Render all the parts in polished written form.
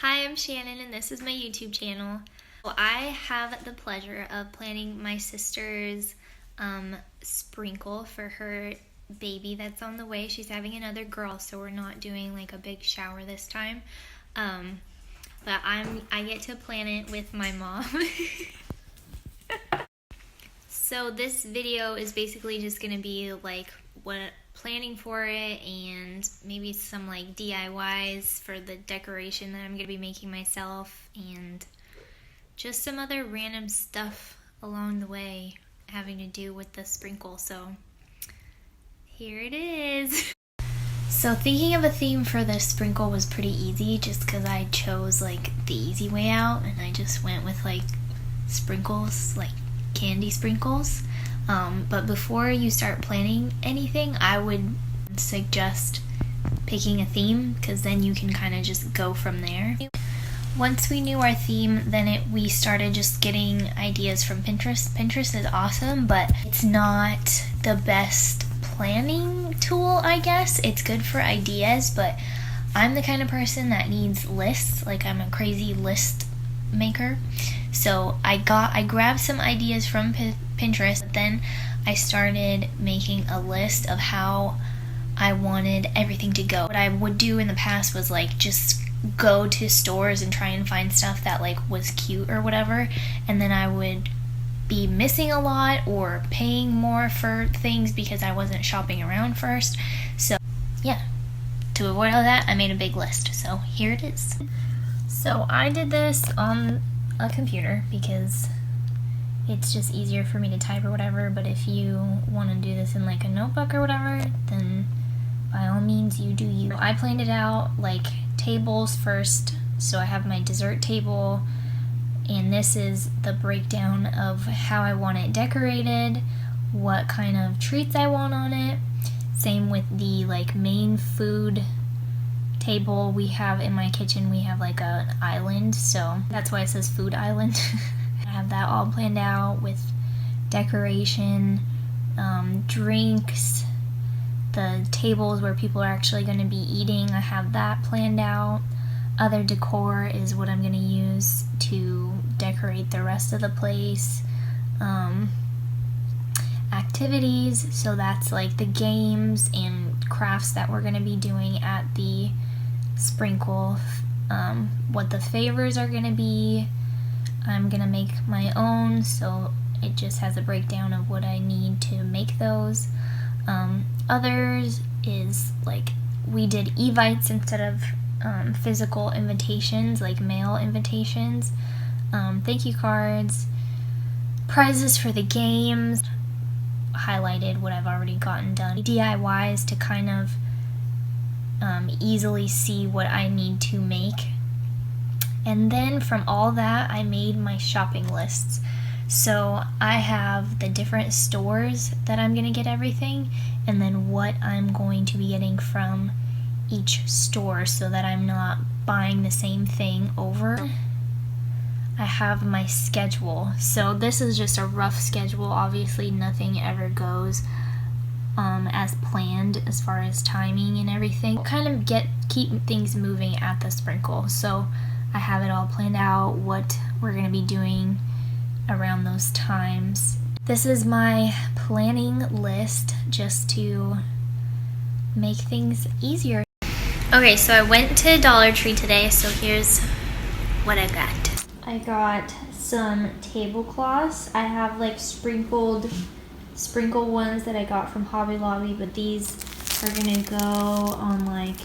Hi, I'm Shannon and this is my YouTube channel. I have the pleasure of planning my sister's sprinkle for her baby that's on the way. She's having another girl, so we're not doing like a big shower this time. But I get to plan it with my mom. So this video is basically just gonna be like planning for it and maybe some like DIYs for the decoration that I'm gonna be making myself and just some other random stuff along the way having to do with the sprinkle. So here it is. So thinking of a theme for the sprinkle was pretty easy just because I chose like the easy way out and I just went with like sprinkles, like candy sprinkles. But before you start planning anything, I would suggest picking a theme because then you can kind of just go from there. Once we knew our theme, then we started just getting ideas from Pinterest. Pinterest is awesome, but it's not the best planning tool, I guess. It's good for ideas, but I'm the kind of person that needs lists. Like, I'm a crazy list maker. So I grabbed some ideas from Pinterest, but then I started making a list of how I wanted everything to go. What I would do in the past was like just go to stores and try and find stuff that like was cute or whatever, and then I would be missing a lot or paying more for things because I wasn't shopping around first. So yeah, to avoid all that, I made a big list. So here it is. So I did this on a computer because it's just easier for me to type or whatever, but if you want to do this in like a notebook or whatever, then by all means you do you. I planned it out like tables first, so I have my dessert table, and this is the breakdown of how I want it decorated, what kind of treats I want on it. Same with the like main food table we have in my kitchen. We have like an island, so that's why it says food island. I have that all planned out with decoration, drinks, the tables where people are actually going to be eating. I have that planned out. Other decor is what I'm going to use to decorate the rest of the place. Activities, so that's like the games and crafts that we're going to be doing at the sprinkle. What the favors are going to be. I'm going to make my own, so it just has a breakdown of what I need to make those. Others is like we did evites instead of physical invitations, like mail invitations, thank you cards, prizes for the games, highlighted what I've already gotten done, DIYs to kind of easily see what I need to make. And then from all that, I made my shopping lists. So I have the different stores that I'm going to get everything, and then what I'm going to be getting from each store so that I'm not buying the same thing over. I have my schedule. So this is just a rough schedule. Obviously nothing ever goes as planned as far as timing and everything. Kind of keep things moving at the sprinkle. So I have it all planned out, what we're going to be doing around those times. This is my planning list just to make things easier. Okay, so I went to Dollar Tree today, so here's what I got. I got some tablecloths. I have like sprinkle ones that I got from Hobby Lobby, but these are gonna go on like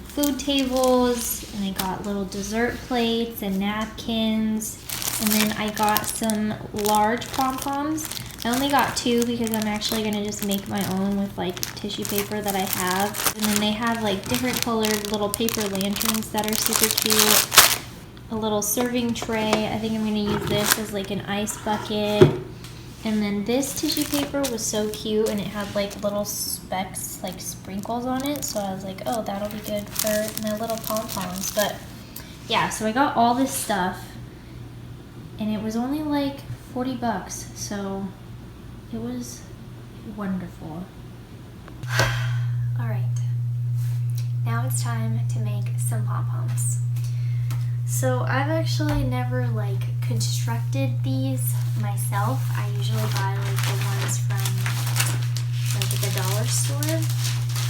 food tables, and I got little dessert plates and napkins, and then I got some large pom-poms. I only got 2 because I'm actually going to just make my own with like tissue paper that I have. And then they have like different colored little paper lanterns that are super cute. A little serving tray. I think I'm going to use this as like an ice bucket. And then this tissue paper was so cute, and it had like little specks, like sprinkles on it. So I was like, oh, that'll be good for my little pom-poms. But yeah, so I got all this stuff, and it was only like $40. So it was wonderful. All right, now it's time to make some pom-poms. So I've actually never like constructed these myself. I usually buy like the ones from like the dollar store.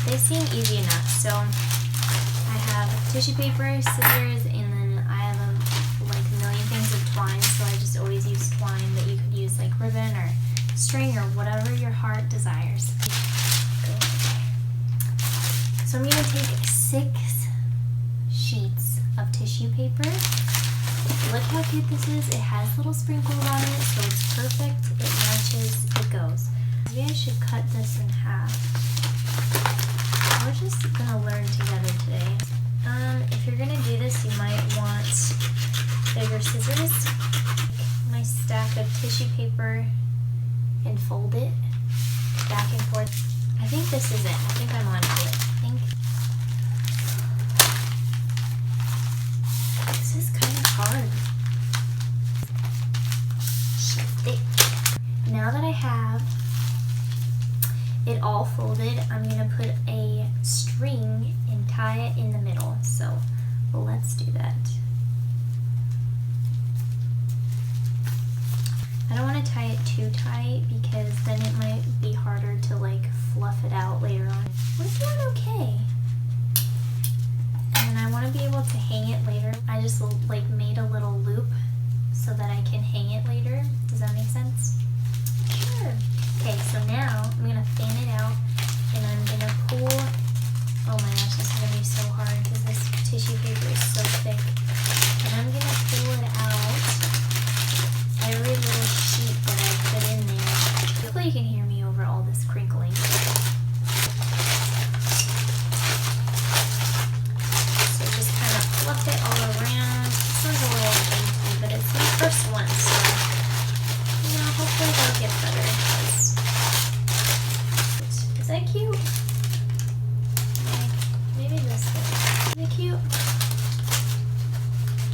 They seem easy enough. So I have tissue paper, scissors, and then I have like a million things of twine. So I just always use twine, but you could use like ribbon or string or whatever your heart desires. So I'm going to take 6 sheets of tissue paper. Look how cute this is. It has little sprinkles on it, so it's perfect. It matches, it goes. Maybe I should cut this in half. We're just going to learn together today. If you're going to do this, you might want bigger scissors. My stack of tissue paper and fold it back and forth. I think this is it. I think I'm on to it. This is kind of hard. Shift it. Now that I have it all folded, I'm going to put a string and tie it in the middle. So let's do that. I don't want to tie it too tight because then it might be harder to like fluff it out later on. We're doing okay. And I want to be able to hang it later. I just like made a little loop so that I can hang it later. Does that make sense? Sure. Okay, so now I'm going to fan it out and I'm going to pull. Oh my gosh, this is going to be so hard because this tissue paper is so thick. And I'm going to pull it out. Every little sheet that I put in there. Hopefully you can hear me over all this crinkling. So just kind of fluff it all around. This one's a little dainty, but it's my first one, so you know, hopefully they'll get better. Is that cute? Like, maybe this one. Is it cute?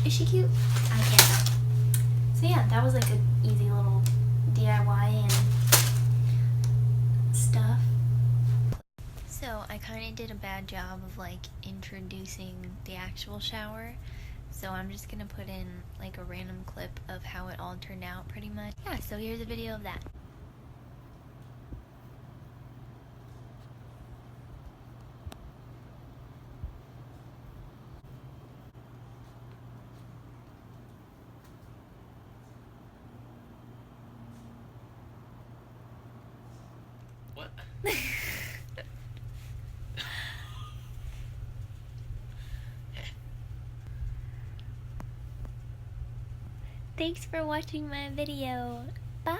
Is she cute? I can't tell. So yeah, that was like an easy little DIY and stuff. So I kind of did a bad job of like introducing the actual shower. So I'm just gonna put in like a random clip of how it all turned out pretty much. Yeah, so here's a video of that. What? Thanks for watching my video. Bye!